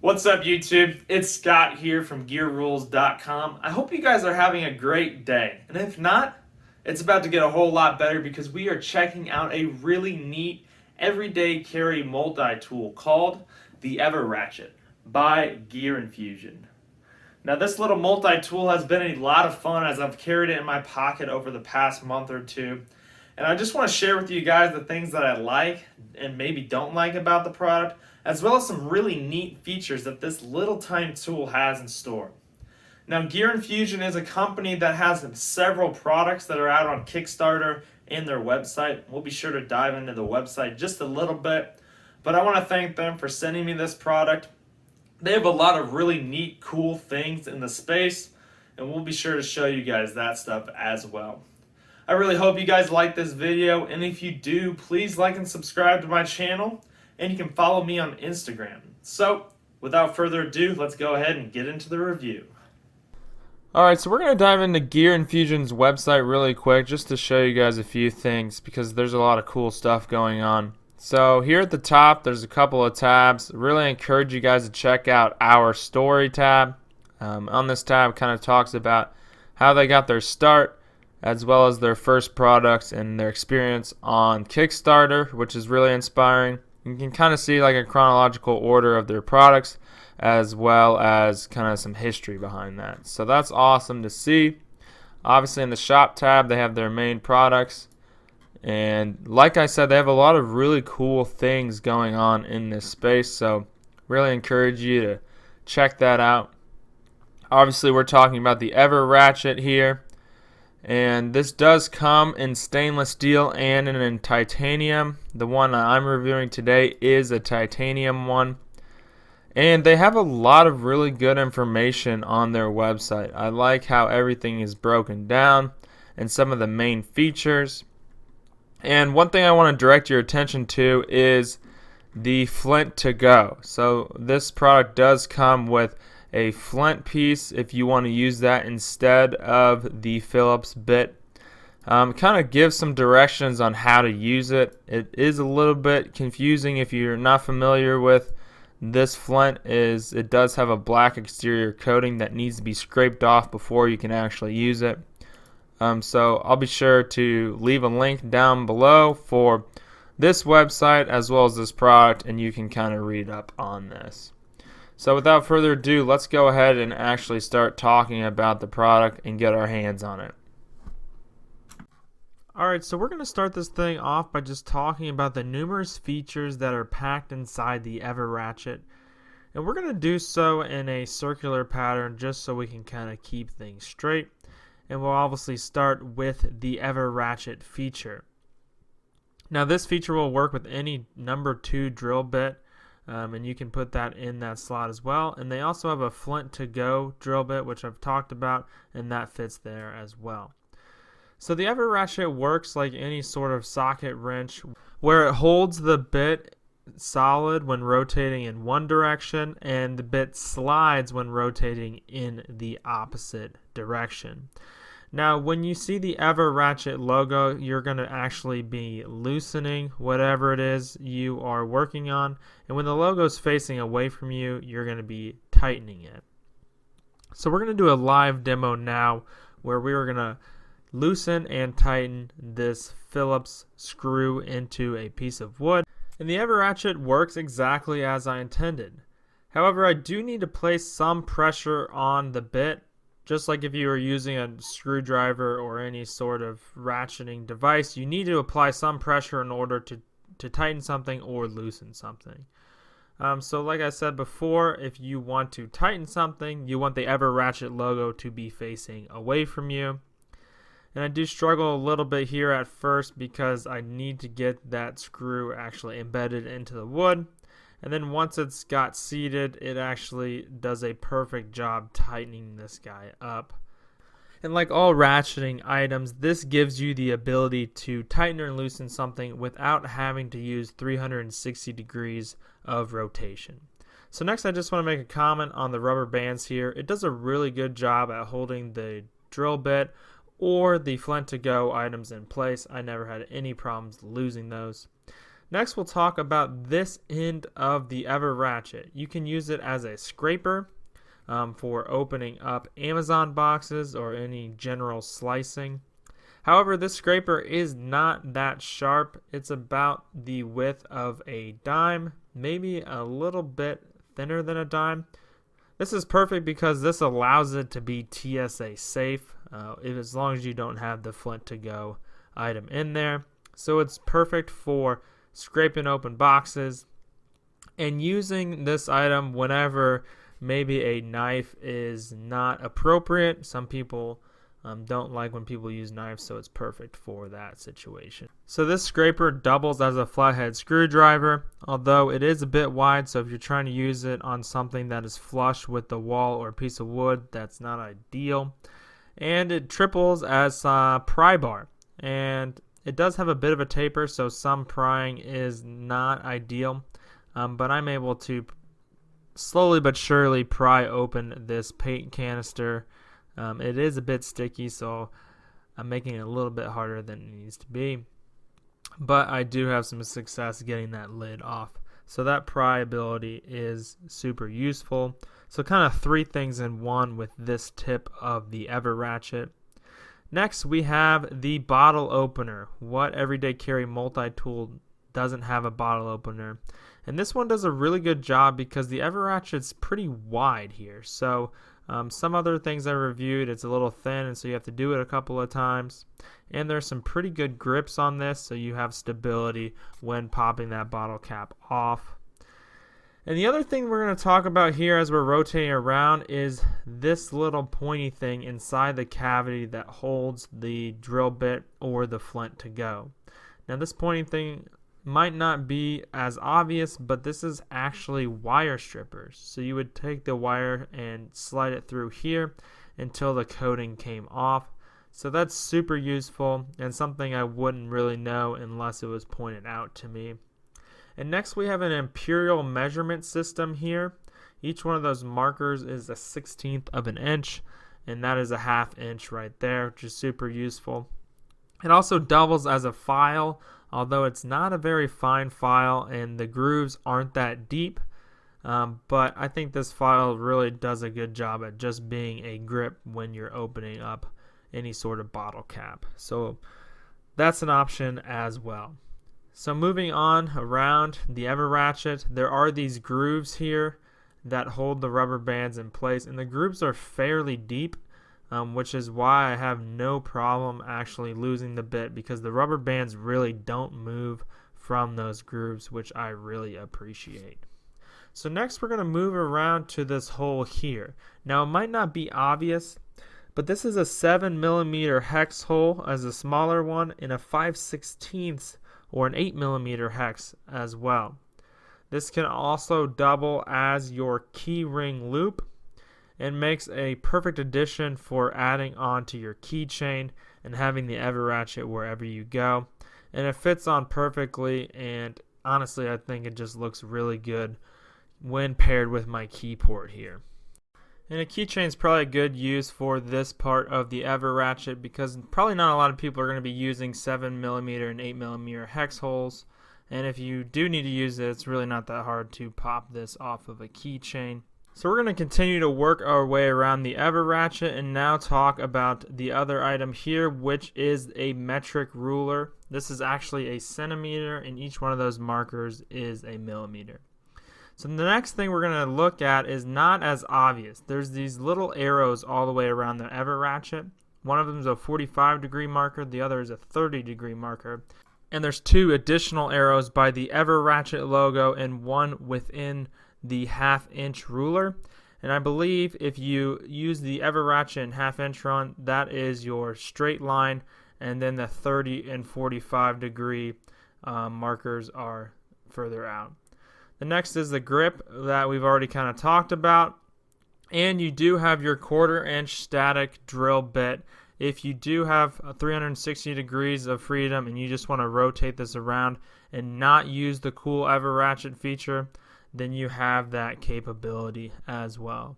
What's up, YouTube? It's Scott here from GearRules.com. I hope you guys are having a great day. And if not, it's about to get a whole lot better because we are checking out a really neat everyday carry multi-tool called the EverRatchet by Gear Infusion. Now, this little multi-tool has been a lot of fun as I've carried it in my pocket over the past month or two. And I just want to share with you guys the things that I like and maybe don't like about the product, as well as some really neat features that this little tiny tool has in store. Now, Gear Infusion is a company that has several products that are out on Kickstarter and their website. We'll be sure to dive into the website just a little bit, but I want to thank them for sending me this product. They have a lot of really neat, cool things in the space, and we'll be sure to show you guys that stuff as well. I really hope you guys like this video, and if you do, please like and subscribe to my channel, and you can follow me on Instagram. So, without further ado, let's go ahead and get into the review. Alright, so we're going to dive into Gear Infusion's website really quick just to show you guys a few things because there's a lot of cool stuff going on. So here at the top, there's a couple of tabs. Really encourage you guys to check out our story tab. On this tab, it kind of talks about how they got their start, as well as their first products and their experience on Kickstarter, which is really inspiring. You can kind of see like a chronological order of their products, as well as kind of some history behind that. So that's awesome to see. Obviously in the shop tab, they have their main products. And like I said, they have a lot of really cool things going on in this space. So really encourage you to check that out. Obviously we're talking about the EverRatchet here. And this does come in stainless steel and in titanium. The one that I'm reviewing today is a titanium one. And they have a lot of really good information on their website. I like how everything is broken down and some of the main features. And one thing I want to direct your attention to is the flint to go. So this product does come with a flint piece if you want to use that instead of the Phillips bit. Kind of gives some directions on how to use it. It is a little bit confusing if you're not familiar with this flint. It does have a black exterior coating that needs to be scraped off before you can actually use it. So I'll be sure to leave a link down below for this website as well as this product, and you can kind of read up on this. So without further ado, let's go ahead and actually start talking about the product and get our hands on it. Alright, so we're going to start this thing off by just talking about the numerous features that are packed inside the EverRatchet. And we're going to do so in a circular pattern just so we can kind of keep things straight. And we'll obviously start with the EverRatchet feature. Now this feature will work with any number 2 drill bit. And you can put that in that slot as well. And they also have a flint to go drill bit, which I've talked about, and that fits there as well. So the EverRatchet works like any sort of socket wrench, where it holds the bit solid when rotating in one direction, and the bit slides when rotating in the opposite direction. Now, when you see the EverRatchet logo, you're going to actually be loosening whatever it is you are working on. And when the logo is facing away from you, you're going to be tightening it. So we're going to do a live demo now where we are going to loosen and tighten this Phillips screw into a piece of wood. And the EverRatchet works exactly as I intended. However, I do need to place some pressure on the bit. Just like if you were using a screwdriver or any sort of ratcheting device, you need to apply some pressure in order to tighten something or loosen something. So like I said before, if you want to tighten something, you want the EverRatchet logo to be facing away from you. And I do struggle a little bit here at first because I need to get that screw actually embedded into the wood. And then once it's got seated, it actually does a perfect job tightening this guy up. And like all ratcheting items, this gives you the ability to tighten or loosen something without having to use 360 degrees of rotation. So next I just want to make a comment on the rubber bands here. It does a really good job at holding the drill bit or the flint to go items in place. I never had any problems losing those. Next, we'll talk about this end of the EverRatchet. You can use it as a scraper for opening up Amazon boxes or any general slicing. However, this scraper is not that sharp. It's about the width of a dime, maybe a little bit thinner than a dime. This is perfect because this allows it to be TSA safe as long as you don't have the Flint to go item in there. So it's perfect for scraping open boxes and using this item whenever maybe a knife is not appropriate. Some people don't like when people use knives, so it's perfect for that situation. So this scraper doubles as a flathead screwdriver, although it is a bit wide, so if you're trying to use it on something that is flush with the wall or a piece of wood, that's not ideal. And it triples as a pry bar, and it does have a bit of a taper, so some prying is not ideal, but I'm able to slowly but surely pry open this paint canister. It is a bit sticky, so I'm making it a little bit harder than it needs to be. But I do have some success getting that lid off. So that pry ability is super useful. So kind of three things in one with this tip of the EverRatchet. Next, we have the bottle opener. What everyday carry multi-tool doesn't have a bottle opener? And this one does a really good job because the EverRatchet's pretty wide here. So some other things I reviewed, it's a little thin, and so you have to do it a couple of times. And there's some pretty good grips on this, so you have stability when popping that bottle cap off. And the other thing we're going to talk about here as we're rotating around is this little pointy thing inside the cavity that holds the drill bit or the flint to go. Now this pointy thing might not be as obvious, but this is actually wire strippers. So you would take the wire and slide it through here until the coating came off. So that's super useful and something I wouldn't really know unless it was pointed out to me. And next we have an imperial measurement system here. Each one of those markers is a 1/16 of an inch, and that is a 1/2 inch right there, which is super useful. It also doubles as a file, although it's not a very fine file and the grooves aren't that deep, but I think this file really does a good job at just being a grip when you're opening up any sort of bottle cap. So that's an option as well. So moving on around the EverRatchet, there are these grooves here that hold the rubber bands in place, and the grooves are fairly deep, which is why I have no problem actually losing the bit because the rubber bands really don't move from those grooves, which I really appreciate. So next we're going to move around to this hole here. Now it might not be obvious, but this is a 7mm hex hole as a smaller one and a 5/16 or an 8mm hex as well. This can also double as your key ring loop and makes a perfect addition for adding on to your keychain and having the EverRatchet wherever you go. And it fits on perfectly, and honestly I think it just looks really good when paired with my key port here. And a keychain is probably a good use for this part of the EverRatchet because probably not a lot of people are going to be using 7mm and 8mm hex holes. And if you do need to use it, it's really not that hard to pop this off of a keychain. So we're going to continue to work our way around the EverRatchet and now talk about the other item here, which is a metric ruler. This is actually a centimeter, and each one of those markers is a millimeter. So the next thing we're going to look at is not as obvious. There's these little arrows all the way around the EverRatchet. One of them is a 45-degree marker, the other is a 30-degree marker. And there's two additional arrows by the EverRatchet logo and one within the 1/2 inch ruler. And I believe if you use the EverRatchet and 1/2 inch run, that is your straight line, and then the 30 and 45-degree markers are further out. The next is the grip that we've already kind of talked about, and you do have your 1/4 inch static drill bit. If you do have 360 degrees of freedom and you just want to rotate this around and not use the cool EverRatchet feature, then you have that capability as well.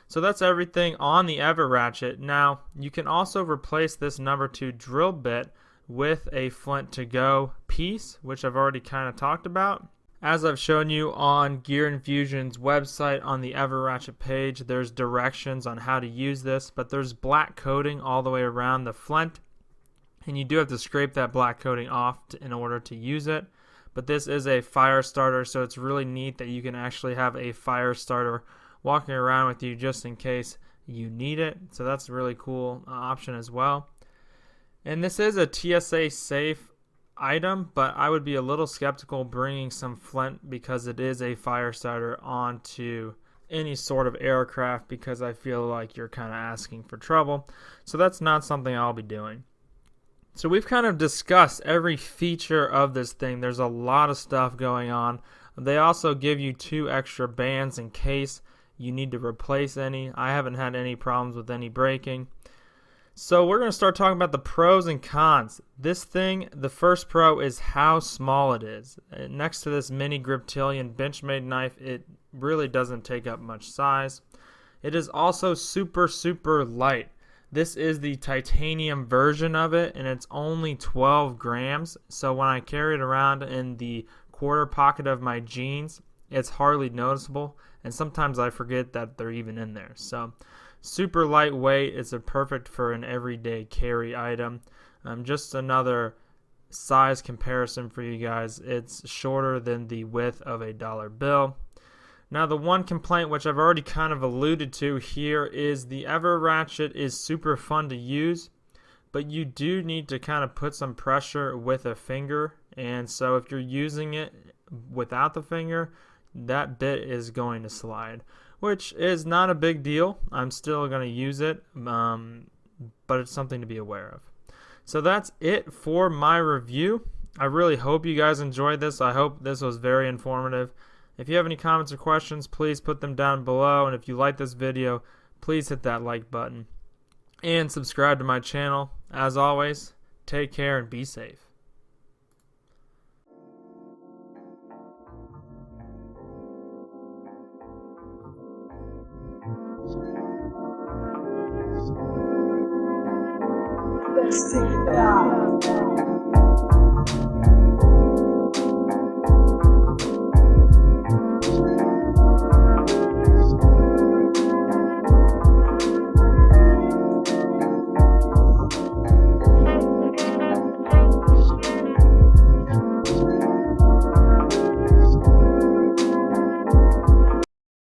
So that's everything on the EverRatchet. Now you can also replace this number 2 drill bit with a flint to go piece, which I've already kind of talked about. As I've shown you on Gear Infusion's website on the EverRatchet page, there's directions on how to use this, but there's black coating all the way around the flint, and you do have to scrape that black coating off in order to use it. But this is a fire starter, so it's really neat that you can actually have a fire starter walking around with you just in case you need it. So that's a really cool option as well. And this is a TSA safe item, but I would be a little skeptical bringing some flint because it is a fire starter onto any sort of aircraft, because I feel like you're kind of asking for trouble. So that's not something I'll be doing. So we've kind of discussed every feature of this thing. There's a lot of stuff going on. They also give you 2 extra bands in case you need to replace any. I haven't had any problems with any breaking. So we're going to start talking about the pros and cons. This thing, the first pro is how small it is. Next to this mini Griptilian Benchmade knife, it really doesn't take up much size. It is also super, super light. This is the titanium version of it, and it's only 12 grams. So when I carry it around in the quarter pocket of my jeans, it's hardly noticeable, and sometimes I forget that they're even in there. So super lightweight. It's a perfect for an everyday carry item. Just another size comparison for you guys. It's shorter than the width of a dollar bill. Now, the one complaint, which I've already kind of alluded to here, is the EverRatchet is super fun to use, but you do need to kind of put some pressure with a finger. And so if you're using it without the finger, that bit is going to slide, which is not a big deal. I'm still going to use it, but it's something to be aware of. So that's it for my review. I really hope you guys enjoyed this. I hope this was very informative. If you have any comments or questions, please put them down below. And if you like this video, please hit that like button and subscribe to my channel. As always, take care and be safe. Let's take it out.